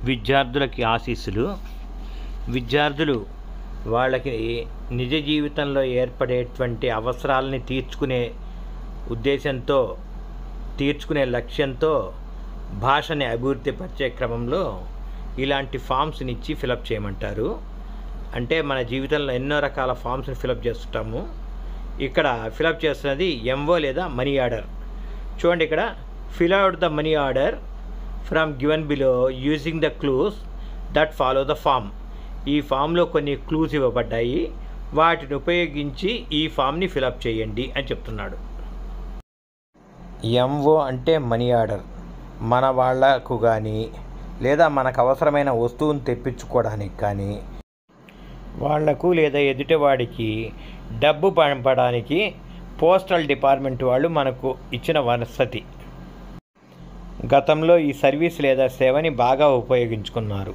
విద్యార్థులకి ఆశీస్సులు. విద్యార్థులు వాళ్ళకి నిజ జీవితంలో ఏర్పడేటువంటి అవసరాలని తీర్చుకునే లక్ష్యంతో భాషని అభివృద్ధి పరిచే క్రమంలో ఇలాంటి ఫామ్స్ని ఇచ్చి ఫిలప్ చేయమంటారు. అంటే మన జీవితంలో ఎన్నో రకాల ఫామ్స్ని ఫిలప్ చేస్తుంటాము. ఇక్కడ ఫిలప్ చేస్తున్నది ఎంఓ లేదా మనీ ఆర్డర్. చూడండి, ఇక్కడ fill out the money order from given below using the clues that follow the form. ఈ ఫామ్లో కొన్ని క్లూస్ ఇవ్వబడ్డాయి, వాటిని ఉపయోగించి ఈ ఫామ్ని ఫిలప్ చేయండి అని చెప్తున్నాడు. ఎంఓ అంటే మనీ ఆర్డర్. మన వాళ్లకు కానీ లేదా మనకు అవసరమైన వస్తువును తెప్పించుకోవడానికి కానీ, వాళ్లకు లేదా ఎదుటివాడికి డబ్బు పంపడానికి పోస్టల్ డిపార్ట్మెంట్ వాళ్ళు మనకు ఇచ్చిన వసతి. గతంలో ఈ సర్వీస్ లేదా సేవని బాగా ఉపయోగించుకున్నారు.